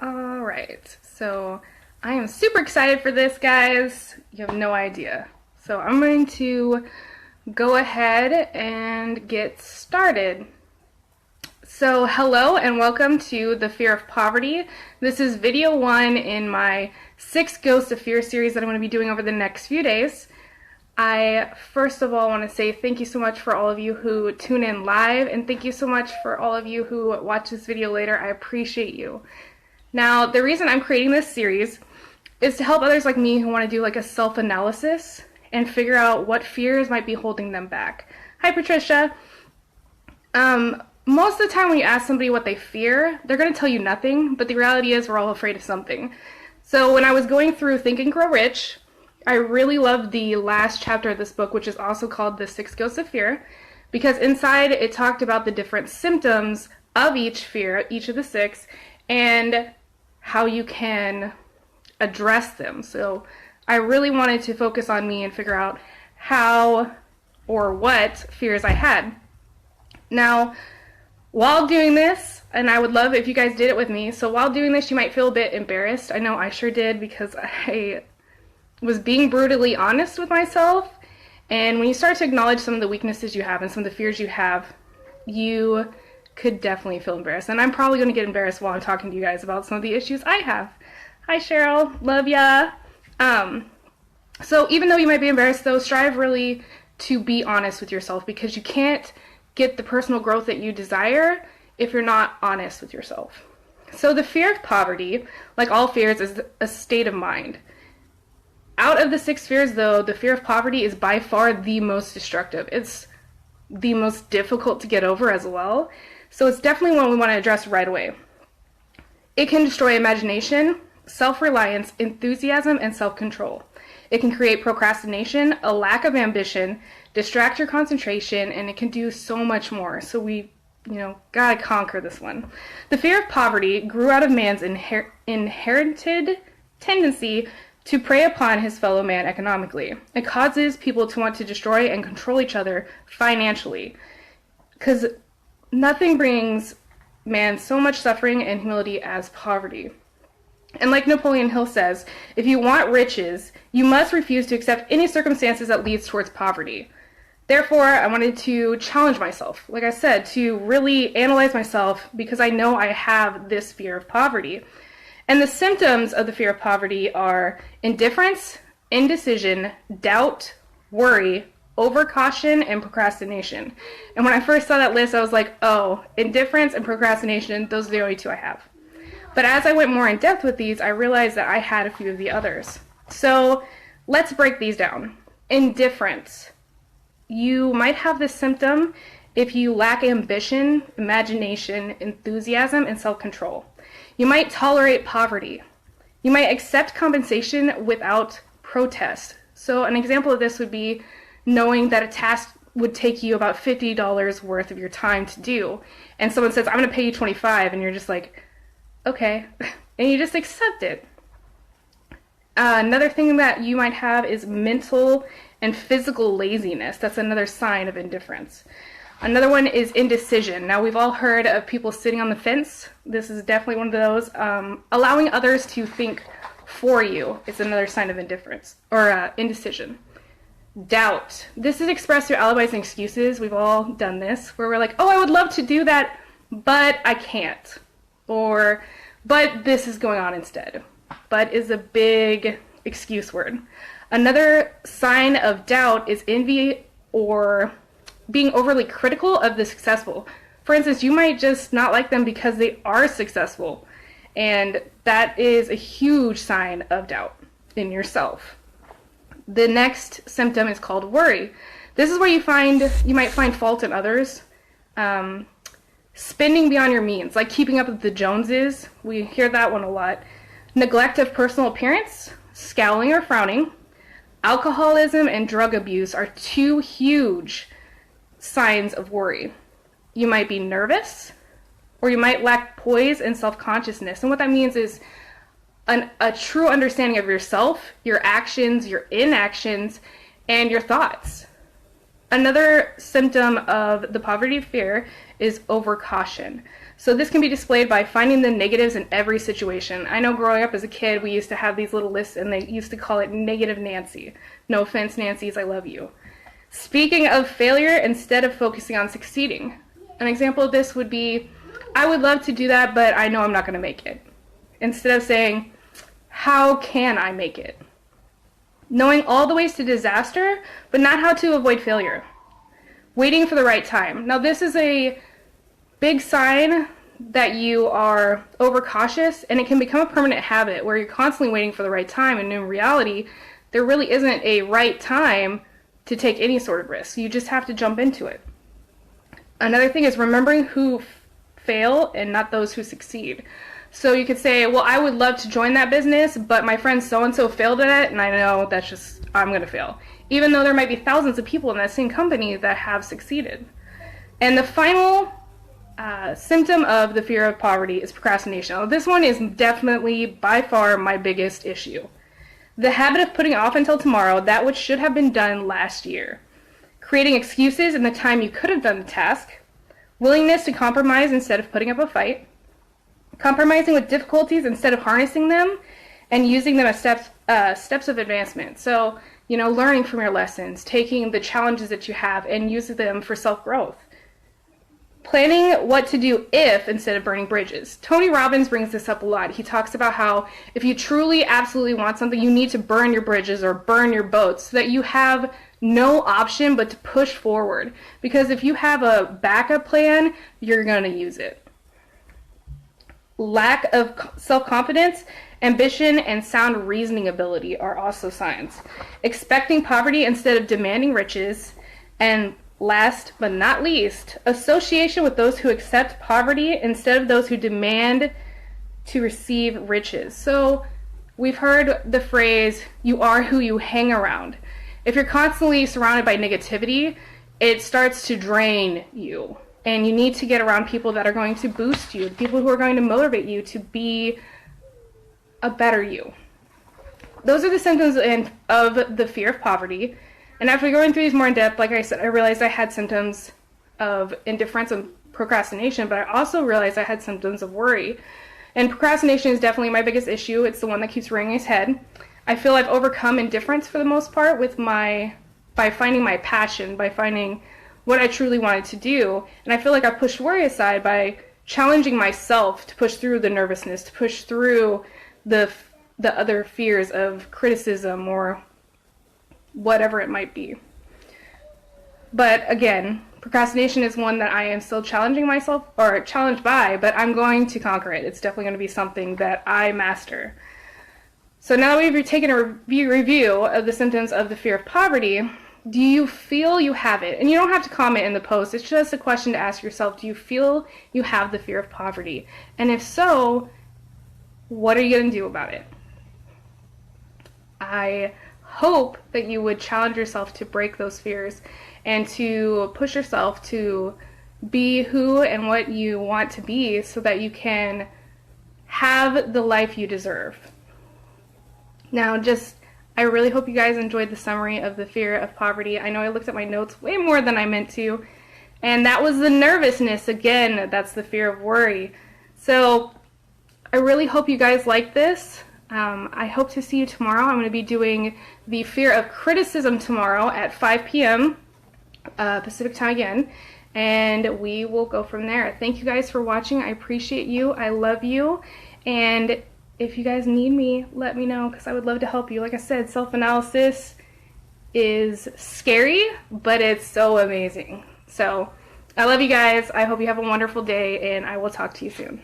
Alright, so I am super excited for this, guys. You have no idea. So I'm going to go ahead and get started. So hello and welcome to The Fear of Poverty. This is video 1 in my 6 Ghosts of Fear series that I'm going to be doing over the next few days. I first of all want to say thank you so much for all of you who tune in live, and thank you so much for all of you who watch this video later. I appreciate you. Now, the reason I'm creating this series is to help others like me who want to do like a self-analysis and figure out what fears might be holding them back. Hi, Patricia. Most of the time when you ask somebody what they fear, they're going to tell you nothing, but the reality is we're all afraid of something. So when I was going through Think and Grow Rich, I really loved the last chapter of this book, which is also called The 6 Ghosts of Fear, because inside it talked about the different symptoms of each fear, each of the 6, and how you can address them. So I really wanted to focus on me and figure out how or what fears I had. Now, while doing this, and I would love if you guys did it with me, so while doing this you might feel a bit embarrassed. I know I sure did, because I was being brutally honest with myself, and when you start to acknowledge some of the weaknesses you have and some of the fears you have, you could definitely feel embarrassed. And I'm probably going to get embarrassed while I'm talking to you guys about some of the issues I have. Hi Cheryl, love ya. So even though you might be embarrassed though, strive really to be honest with yourself, because you can't get the personal growth that you desire if you're not honest with yourself. So the fear of poverty, like all fears, is a state of mind. Out of the 6 fears though, the fear of poverty is by far the most destructive. It's the most difficult to get over as well. So it's definitely one we want to address right away. It can destroy imagination, self-reliance, enthusiasm, and self-control. It can create procrastination, a lack of ambition, distract your concentration, and it can do so much more. So we, gotta conquer this one. The fear of poverty grew out of man's inherited tendency to prey upon his fellow man economically. It causes people to want to destroy and control each other financially, because nothing brings man so much suffering and humility as poverty. And like Napoleon Hill says, if you want riches, you must refuse to accept any circumstances that leads towards poverty. Therefore, I wanted to challenge myself, like I said, to really analyze myself, because I know I have this fear of poverty. And the symptoms of the fear of poverty are indifference, indecision, doubt, worry, overcaution, and procrastination. And when I first saw that list, I was like, oh, indifference and procrastination, those are the only 2 I have. But as I went more in depth with these, I realized that I had a few of the others. So let's break these down. Indifference. You might have this symptom if you lack ambition, imagination, enthusiasm, and self-control. You might tolerate poverty. You might accept compensation without protest. So an example of this would be knowing that a task would take you about $50 worth of your time to do, and someone says, I'm going to pay you $25, and you're just like, okay, and you just accept it. Another thing that you might have is mental and physical laziness. That's another sign of indifference. Another one is indecision. Now, we've all heard of people sitting on the fence. This is definitely one of those. Allowing others to think for you is another sign of indifference or indecision. Doubt. This is expressed through alibis and excuses. We've all done this, where we're like, oh, I would love to do that, but I can't. Or, but this is going on instead. But is a big excuse word. Another sign of doubt is envy or being overly critical of the successful. For instance, you might just not like them because they are successful, and that is a huge sign of doubt in yourself. The next symptom is called worry. This is where you might find fault in others. Spending beyond your means, like keeping up with the Joneses. We hear that one a lot. Neglect of personal appearance, scowling or frowning. Alcoholism and drug abuse are 2 huge signs of worry. You might be nervous, or you might lack poise and self-consciousness. And what that means is a true understanding of yourself, your actions, your inactions, and your thoughts. Another symptom of the poverty fear is overcaution. So this can be displayed by finding the negatives in every situation. I know growing up as a kid, we used to have these little lists, and they used to call it Negative Nancy. No offense, Nancy's, I love you. Speaking of failure instead of focusing on succeeding. An example of this would be, I would love to do that, but I know I'm not going to make it. Instead of saying, how can I make it? Knowing all the ways to disaster, but not how to avoid failure. Waiting for the right time. Now this is a big sign that you are overcautious, and it can become a permanent habit where you're constantly waiting for the right time, and in reality, there really isn't a right time to take any sort of risk. You just have to jump into it. Another thing is remembering who fail and not those who succeed. So you could say, well, I would love to join that business, but my friend so-and-so failed at it, and I know that's just, I'm going to fail. Even though there might be thousands of people in that same company that have succeeded. And the final symptom of the fear of poverty is procrastination. Now, this one is definitely by far my biggest issue. The habit of putting off until tomorrow that which should have been done last year. Creating excuses in the time you could have done the task. Willingness to compromise instead of putting up a fight. Compromising with difficulties instead of harnessing them, and using them as steps of advancement. So, learning from your lessons, taking the challenges that you have and using them for self-growth. Planning what to do if instead of burning bridges. Tony Robbins brings this up a lot. He talks about how if you truly, absolutely want something, you need to burn your bridges or burn your boats so that you have no option but to push forward. Because if you have a backup plan, you're going to use it. Lack of self-confidence, ambition, and sound reasoning ability are also signs. Expecting poverty instead of demanding riches. And last but not least, association with those who accept poverty instead of those who demand to receive riches. So we've heard the phrase, you are who you hang around. If you're constantly surrounded by negativity, it starts to drain you. And you need to get around people that are going to boost you, people who are going to motivate you to be a better you. Those are the symptoms of the fear of poverty. And after going through these more in depth, like I said, I realized I had symptoms of indifference and procrastination, but I also realized I had symptoms of worry. And procrastination is definitely my biggest issue. It's the one that keeps rearing its head. I feel I've overcome indifference for the most part by finding my passion, by finding what I truly wanted to do. And I feel like I pushed worry aside by challenging myself to push through the nervousness, to push through the other fears of criticism or whatever it might be. But again, procrastination is one that I am still challenging myself, or challenged by, but I'm going to conquer it. It's definitely going to be something that I master. So now that we've taken a review of the symptoms of the fear of poverty, do you feel you have it? And you don't have to comment in the post. It's just a question to ask yourself. Do you feel you have the fear of poverty? And if so, what are you going to do about it? I hope that you would challenge yourself to break those fears and to push yourself to be who and what you want to be so that you can have the life you deserve. Now, I really hope you guys enjoyed the summary of the fear of poverty. I know I looked at my notes way more than I meant to, and that was the nervousness. Again, that's the fear of worry. So I really hope you guys like this. I hope to see you tomorrow. I'm going to be doing the fear of criticism tomorrow at 5 p.m. Pacific time again, and we will go from there. Thank you guys for watching. I appreciate you. I love you, and if you guys need me, let me know because I would love to help you. Like I said, self-analysis is scary, but it's so amazing. So I love you guys. I hope you have a wonderful day, and I will talk to you soon.